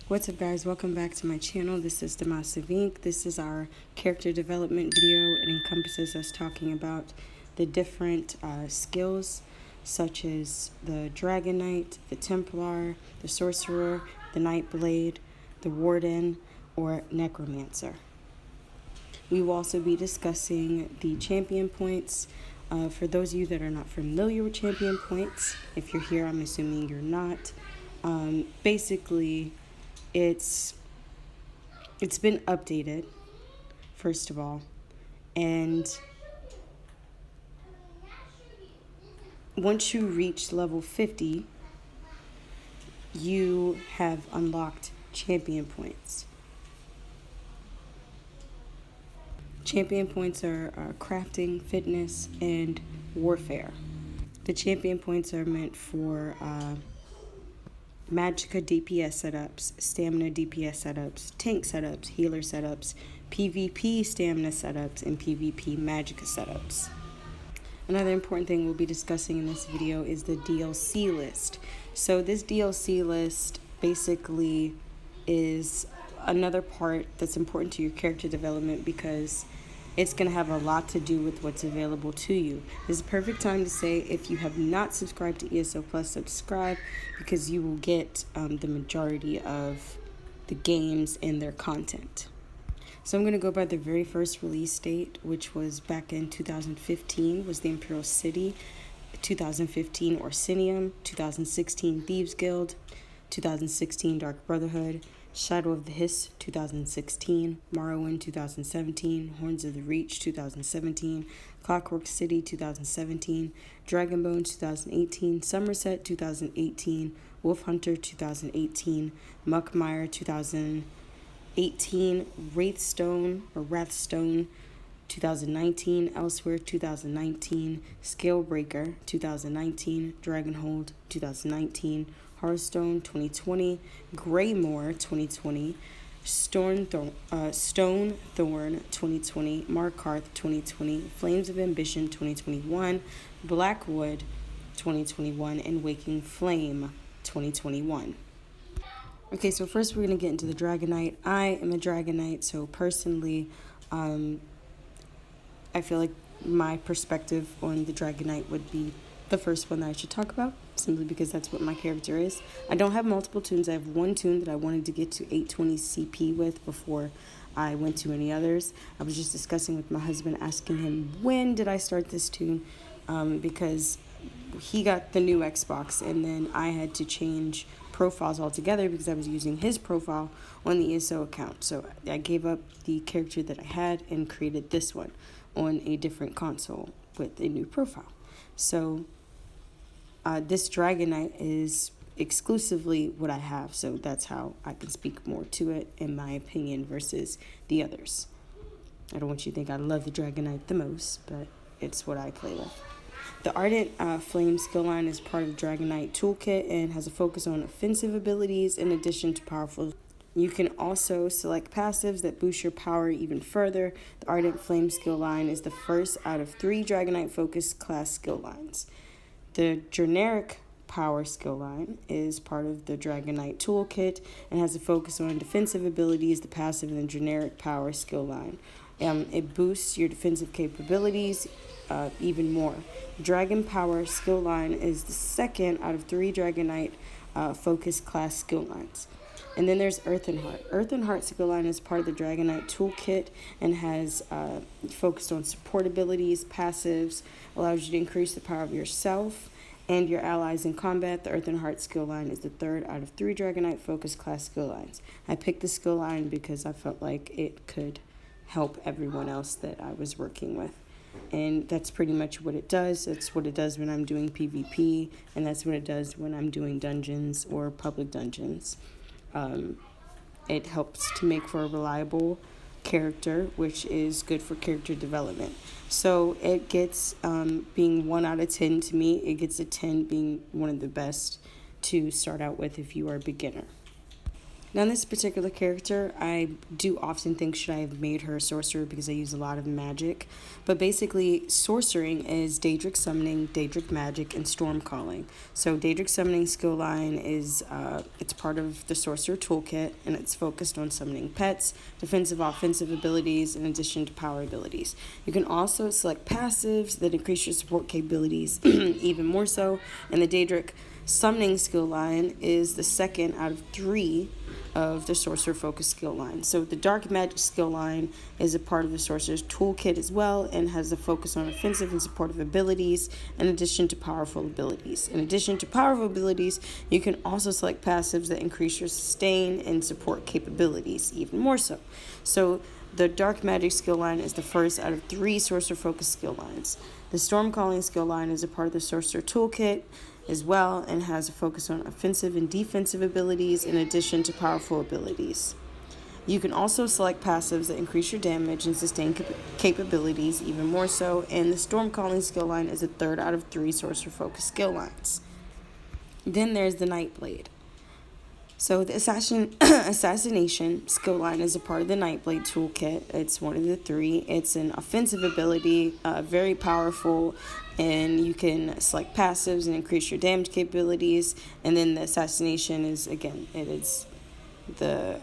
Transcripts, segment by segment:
What's up, guys? Welcome back to my channel. This is DaMouseOfInk. This is our character development video. It encompasses us talking about the different skills such as the Dragon Knight, the Templar, the Sorcerer, the Nightblade, the Warden, or Necromancer. We will also be discussing the champion points. For those of you that are not familiar with champion points, if you're here, I'm assuming you're not. Basically, it's been updated, first of all, and once you reach level 50, you have unlocked champion points. Champion points are crafting, fitness, and warfare. The champion points are meant for Magicka DPS setups, stamina DPS setups, tank setups, healer setups, PvP stamina setups, and PvP Magicka setups. Another important thing we'll be discussing in this video is the DLC list. So this DLC list basically is another part that's important to your character development because it's going to have a lot to do with what's available to you. This is a perfect time to say, if you have not subscribed to ESO Plus, subscribe, because you will get the majority of the games and their content. So I'm going to go by the very first release date, which was back in 2015, was the Imperial City, 2015 Orsinium, 2016 Thieves Guild, 2016 Dark Brotherhood, Shadow of the Hiss 2016, Morrowind 2017, Horns of the Reach 2017, Clockwork City 2017, Dragonbone 2018, Somerset 2018, Wolf Hunter 2018, Muckmire 2018, Wrathstone 2019, Elsewhere 2019, Scalebreaker 2019, Dragonhold 2019, Hearthstone 2020, Greymore 2020, Stonethorn 2020, Markarth 2020, Flames of Ambition 2021, Blackwood 2021, and Waking Flame 2021. Okay, so first we're going to get into the Dragon Knight. I am a Dragon Knight, so personally, I feel like my perspective on the Dragon Knight would be the first one that I should talk about, simply because that's what my character is. I don't have multiple tunes. I have one tune that I wanted to get to 820 CP with before I went to any others. I was just discussing with my husband, asking him, when did I start this tune? Because he got the new Xbox, and then I had to change profiles altogether because I was using his profile on the ESO account. So I gave up the character that I had and created this one on a different console with a new profile. So this Dragon Knight is exclusively what I have, so that's how I can speak more to it, in my opinion, versus the others. I don't want you to think I love the Dragon Knight the most, but it's what I play with. The Ardent Flame skill line is part of the Dragon Knight toolkit and has a focus on offensive abilities in addition to powerful. You can also select passives that boost your power even further. The Ardent Flame skill line is the first out of 3 Dragon Knight focused class skill lines. The generic power skill line is part of the Dragon Knight toolkit and has a focus on defensive abilities, the passive and the generic power skill line. It boosts your defensive capabilities even more. Dragon Power skill line is the second out of 3 Dragon Knight focused class skill lines. And then there's Earth and Heart. Earth and Heart skill line is part of the Dragon Knight toolkit and has focused on support abilities, passives, allows you to increase the power of yourself and your allies in combat. The Earth and Heart skill line is the third out of 3 Dragon Knight focused class skill lines. I picked the skill line because I felt like it could help everyone else that I was working with. And that's pretty much what it does. That's what it does when I'm doing PvP, and that's what it does when I'm doing dungeons or public dungeons. It helps to make for a reliable character, which is good for character development. So it gets, being 1 out of 10 to me, it gets a 10 being one of the best to start out with if you are a beginner. Now, this particular character, I do often think, should I have made her a sorcerer, because I use a lot of magic. But basically, sorcering is Daedric summoning, Daedric magic, and storm calling. So Daedric summoning skill line is, it's part of the sorcerer toolkit, and it's focused on summoning pets, defensive, offensive abilities, in addition to power abilities. You can also select passives that increase your support capabilities even more so, and the Daedric summoning skill line is the second out of 3 of the sorcerer focus skill line. So the dark magic skill line is a part of the sorcerer's toolkit as well, and has a focus on offensive and supportive abilities in addition to powerful abilities. In addition to powerful abilities, you can also select passives that increase your sustain and support capabilities even more so. So the dark magic skill line is the first out of 3 sorcerer focus skill lines. The storm calling skill line is a part of the sorcerer toolkit as well, and has a focus on offensive and defensive abilities in addition to powerful abilities. You can also select passives that increase your damage and sustain capabilities even more so, and the storm calling skill line is a third out of 3 sorcerer focus skill lines. Then there's the Nightblade. So the assassination skill line is a part of the Nightblade toolkit. It's one of the 3. It's an offensive ability, very powerful, and you can select passives and increase your damage capabilities. And then the assassination is, again, it is I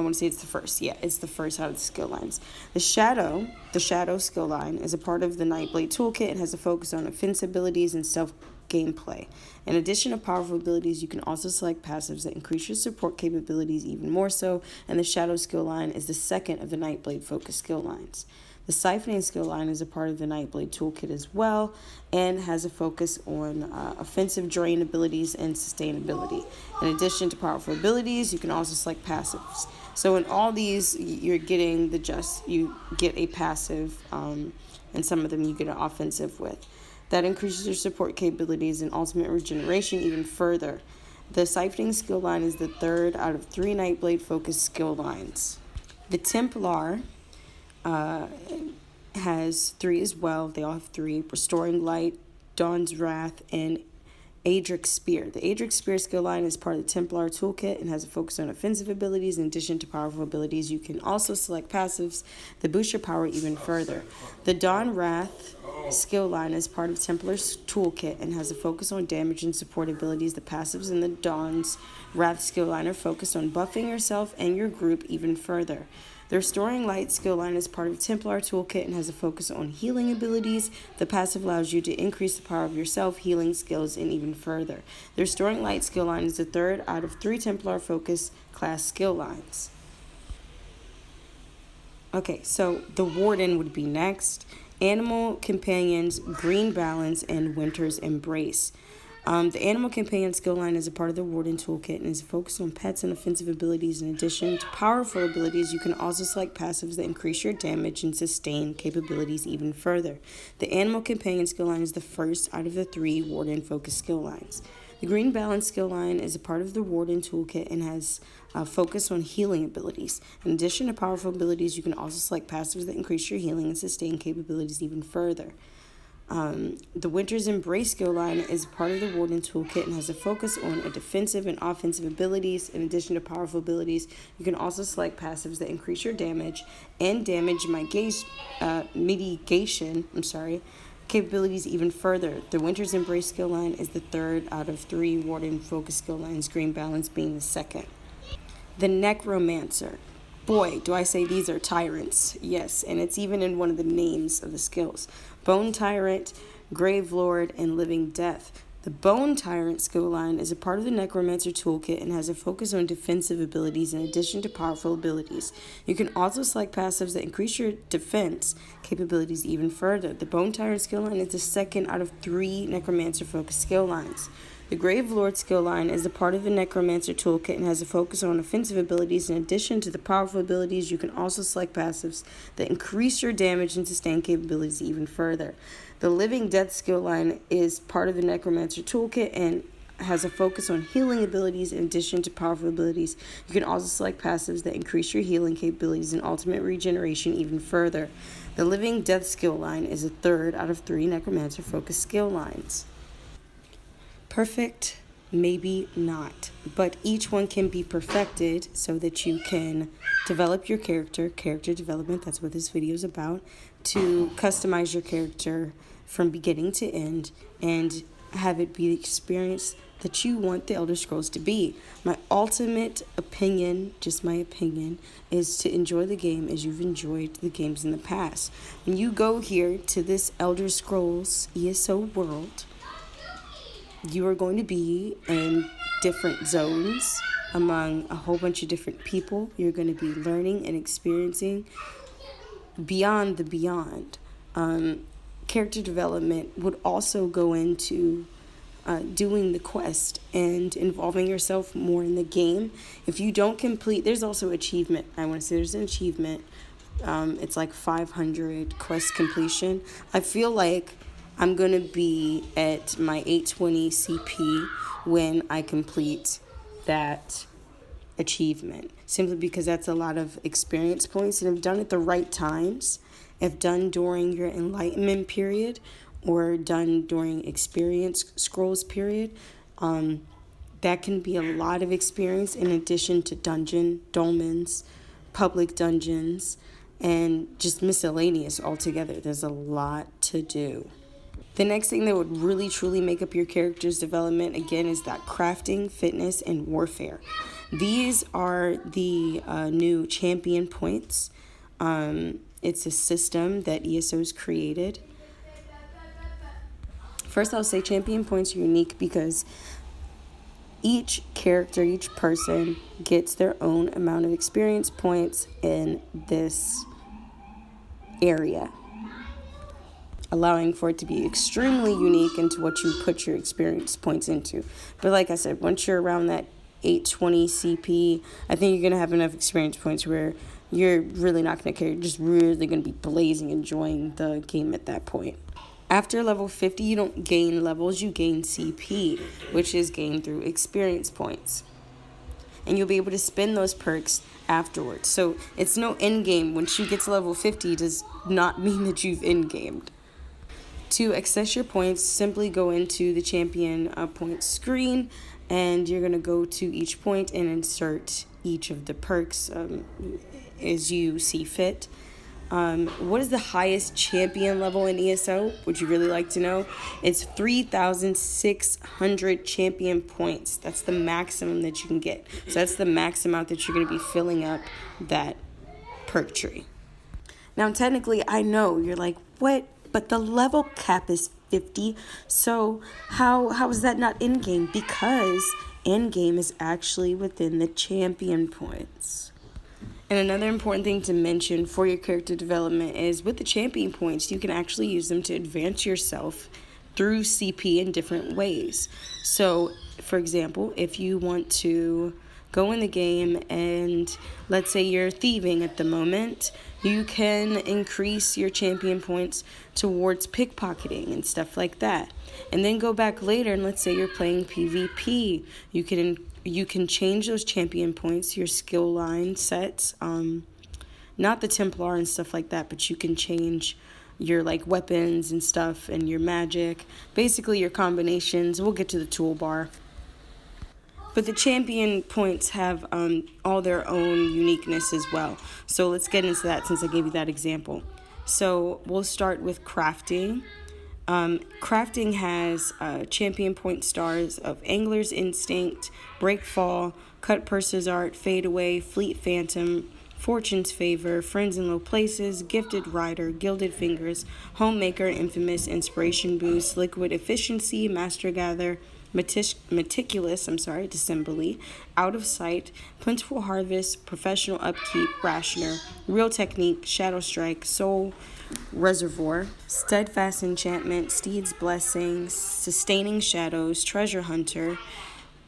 want to say it's the first. Yeah, it's the first out of the skill lines. The shadow skill line is a part of the Nightblade toolkit and has a focus on offensive abilities and stealth gameplay. In addition to powerful abilities, you can also select passives that increase your support capabilities even more so, and the shadow skill line is the second of the Nightblade focus skill lines. The siphoning skill line is a part of the Nightblade toolkit as well, and has a focus on offensive drain abilities and sustainability. In addition to powerful abilities, you can also select passives. So in all these, you're getting you get a passive, and some of them you get an offensive with. That increases your support capabilities and ultimate regeneration even further. The siphoning skill line is the third out of 3 Nightblade focused skill lines. The Templar has 3 as well. They all have 3: Restoring Light, Dawn's Wrath, and Adric Spear. The Adric Spear skill line is part of the Templar toolkit and has a focus on offensive abilities in addition to powerful abilities. You can also select passives that boost your power even further. The Dawn Wrath skill line is part of Templar's toolkit and has a focus on damage and support abilities. The passives in the Dawn's Wrath skill line are focused on buffing yourself and your group even further. The Restoring Light skill line is part of Templar toolkit and has a focus on healing abilities. The passive allows you to increase the power of yourself, healing skills, and even further. The Restoring Light skill line is the third out of 3 Templar focus class skill lines. Okay, so the Warden would be next. Animal Companions, Green Balance, and Winter's Embrace. The Animal Companion skill line is a part of the Warden toolkit and is focused on pets and offensive abilities. In addition to powerful abilities, you can also select passives that increase your damage and sustain capabilities even further. The Animal Companion skill line is the first out of the 3 Warden focused skill lines. The Green Balance skill line is a part of the Warden toolkit and has a focus on healing abilities. In addition to powerful abilities, you can also select passives that increase your healing and sustain capabilities even further. The Winter's Embrace skill line is part of the Warden toolkit and has a focus on defensive and offensive abilities. In addition to powerful abilities, you can also select passives that increase your damage and damage mitigation capabilities even further. The Winter's Embrace skill line is the third out of 3 Warden focus skill lines, Green Balance being the second. The Necromancer. Boy, do I say these are tyrants. Yes, and it's even in one of the names of the skills. Bone Tyrant, Grave Lord, and Living Death. The Bone Tyrant skill line is a part of the Necromancer toolkit and has a focus on defensive abilities in addition to powerful abilities. You can also select passives that increase your defense capabilities even further. The Bone Tyrant skill line is the second out of 3 Necromancer focused skill lines. The Grave Lord skill line is a part of the Necromancer toolkit and has a focus on offensive abilities. In addition to the powerful abilities, you can also select passives that increase your damage and sustain capabilities even further. The Living Death skill line is part of the Necromancer toolkit and has a focus on healing abilities. In addition to powerful abilities, you can also select passives that increase your healing capabilities and ultimate regeneration even further. The Living Death skill line is a third out of 3 Necromancer focused skill lines. Perfect maybe not. But each one can be perfected so that you can develop your character development, that's what this video is about, to customize your character from beginning to end and have it be the experience that you want the Elder Scrolls to be. My ultimate opinion, just my opinion, is to enjoy the game as you've enjoyed the games in the past. When you go here to this Elder Scrolls ESO world, you are going to be in different zones among a whole bunch of different people. You're going to be learning and experiencing beyond the beyond. Character development would also go into doing the quest and involving yourself more in the game. If you don't complete, there's also achievement. I want to say there's an achievement. It's like 500 quest completion. I feel like I'm going to be at my 820 CP when I complete that achievement, simply because that's a lot of experience points, and if done at the right times, if done during your enlightenment period or done during experience scrolls period, that can be a lot of experience in addition to dolmens, public dungeons, and just miscellaneous altogether. There's a lot to do. The next thing that would really truly make up your character's development, again, is that crafting, fitness, and warfare. These are the new champion points. It's a system that ESO's created. First, I'll say champion points are unique because each character, each person gets their own amount of experience points in this area, allowing for it to be extremely unique into what you put your experience points into. But like I said, once you're around that 820 CP, I think you're going to have enough experience points where you're really not going to care. You're just really going to be blazing, enjoying the game at that point. After level 50, you don't gain levels, you gain CP, which is gained through experience points. And you'll be able to spend those perks afterwards. So it's no end game. Once you get to level 50, does not mean that you've end gamed. To access your points, simply go into the champion points screen, and you're going to go to each point and insert each of the perks as you see fit. What is the highest champion level in ESO? Would you really like to know? It's 3,600 champion points. That's the maximum that you can get. So that's the max amount that you're going to be filling up that perk tree. Now, technically, I know you're like, what? But the level cap is 50. So how is that not in-game? Because in-game is actually within the champion points. And another important thing to mention for your character development is with the champion points, you can actually use them to advance yourself through CP in different ways. So, for example, if you want to go in the game and let's say you're thieving at the moment, you can increase your champion points towards pickpocketing and stuff like that. And then go back later and let's say you're playing PvP. You can change those champion points, your skill line sets, not the Templar and stuff like that, but you can change your like weapons and stuff and your magic, basically your combinations. We'll get to the toolbar. But the champion points have all their own uniqueness as well. So let's get into that since I gave you that example. So we'll start with crafting. Crafting has champion point stars of Angler's Instinct, Breakfall, Cut Purser's Art, Fade Away, Fleet Phantom, Fortune's Favor, Friends in Low Places, Gifted Rider, Gilded Fingers, Homemaker, Infamous, Inspiration Boost, Liquid Efficiency, Master Gather, Meticulous, Dissembly, Out of Sight, Plentiful Harvest, Professional Upkeep, Rationer, Real Technique, Shadow Strike, Soul Reservoir, Steadfast Enchantment, Steed's Blessing, Sustaining Shadows, Treasure Hunter,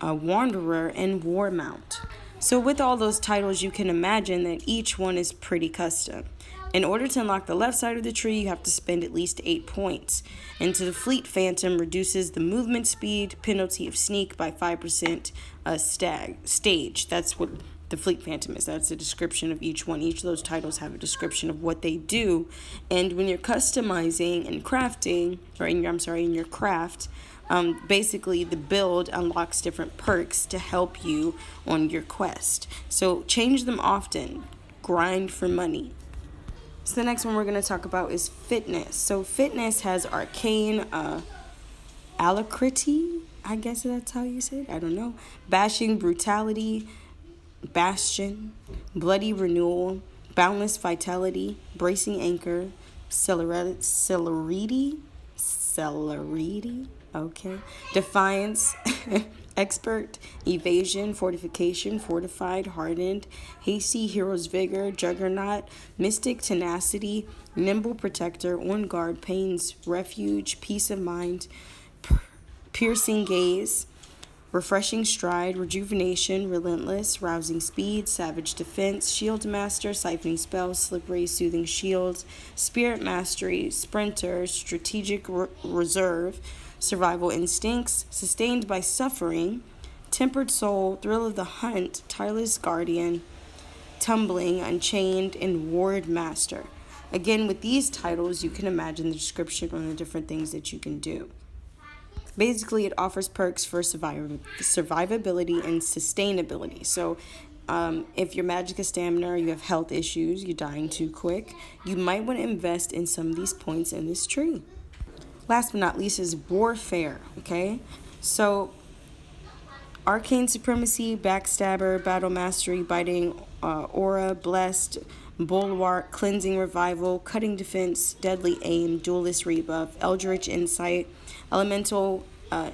Wanderer, and War Mount. So with all those titles, you can imagine that each one is pretty custom. In order to unlock the left side of the tree, you have to spend at least 8 points. And to the Fleet Phantom reduces the movement speed, penalty of sneak by 5%, stage. That's what the Fleet Phantom is. That's a description of each one. Each of those titles have a description of what they do. And when you're customizing and crafting, in your craft, basically the build unlocks different perks to help you on your quest. So change them often. Grind for money. So the next one we're going to talk about is fitness. So fitness has arcane, alacrity, I guess that's how you say it. I don't know. Bashing, brutality, bastion, bloody renewal, boundless vitality, bracing anchor, celerity, okay, defiance, expert, evasion, fortification, fortified, hardened, hasty, hero's vigor, juggernaut, mystic, tenacity, nimble, protector, on guard, pains, refuge, peace of mind, piercing gaze, refreshing stride, rejuvenation, relentless, rousing speed, savage defense, shield master, siphoning spells, slippery, soothing shields, spirit mastery, sprinter, strategic reserve, survival instincts, sustained by suffering, tempered soul, thrill of the hunt, tireless guardian, tumbling, unchained, and ward master. Again, with these titles, you can imagine the description on the different things that you can do. Basically, it offers perks for survivability and sustainability. So if you're Magicka stamina or you have health issues, you're dying too quick, you might want to invest in some of these points in this tree. Last but not least is warfare, okay? So arcane supremacy, backstabber, battle mastery, biting aura, blessed, bulwark, cleansing revival, cutting defense, deadly aim, duelist rebuff, eldritch insight, elemental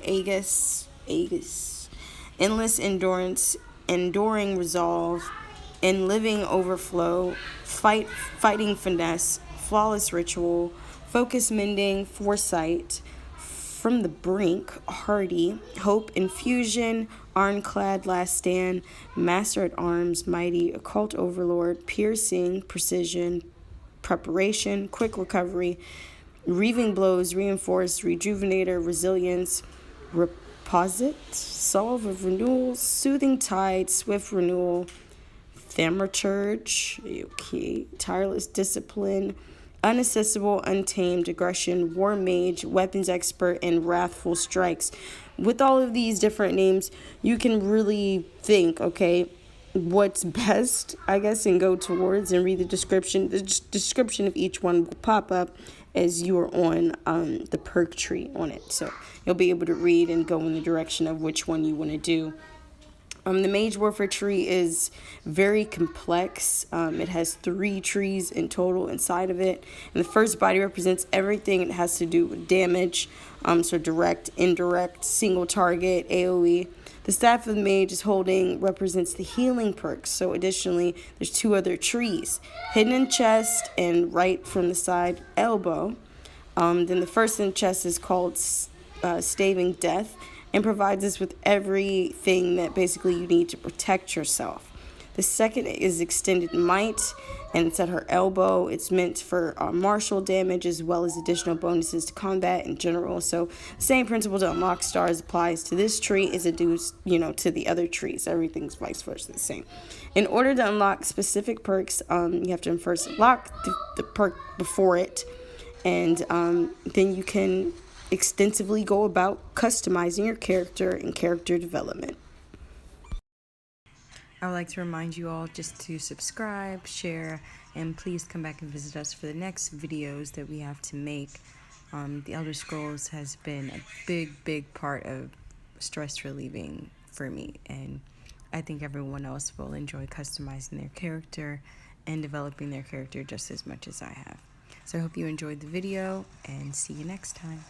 aegis, endless endurance, enduring resolve, and living overflow, fighting finesse, flawless ritual, focus mending, foresight, from the brink, hardy, hope, infusion, ironclad, last stand, master at arms, mighty, occult overlord, piercing, precision, preparation, quick recovery, reaving blows, reinforced, rejuvenator, resilience, reposit, solve of renewal, soothing tide, swift renewal, thaumaturge, okay, tireless discipline, unaccessible, untamed, aggression, war mage, weapons expert, and wrathful strikes. With all of these different names, you can really think, okay, what's best, I guess, and go towards and read the description. The description of each one will pop up as you are on the perk tree on it. So you'll be able to read and go in the direction of which one you want to do. The Mage Warfare tree is very complex. It has 3 trees in total inside of it. And the first body represents everything it has to do with damage. So direct, indirect, single target, AoE. The Staff of the Mage is holding represents the healing perks. So additionally, there's 2 other trees. Hidden in chest and right from the side, elbow. Then the first in chest is called Staving Death, and provides us with everything that basically you need to protect yourself. The second is Extended Might, and it's at her elbow. It's meant for martial damage as well as additional bonuses to combat in general. So same principle to unlock stars applies to this tree as it does, to the other trees. Everything's vice versa the same. In order to unlock specific perks, you have to first unlock the perk before it, and then you can extensively go about customizing your character and character development. I would like to remind you all just to subscribe, share, and please come back and visit us for the next videos that we have to make. The Elder Scrolls has been a big part of stress relieving for me, and I think everyone else will enjoy customizing their character and developing their character just as much as I have. So I hope you enjoyed the video, and see you next time.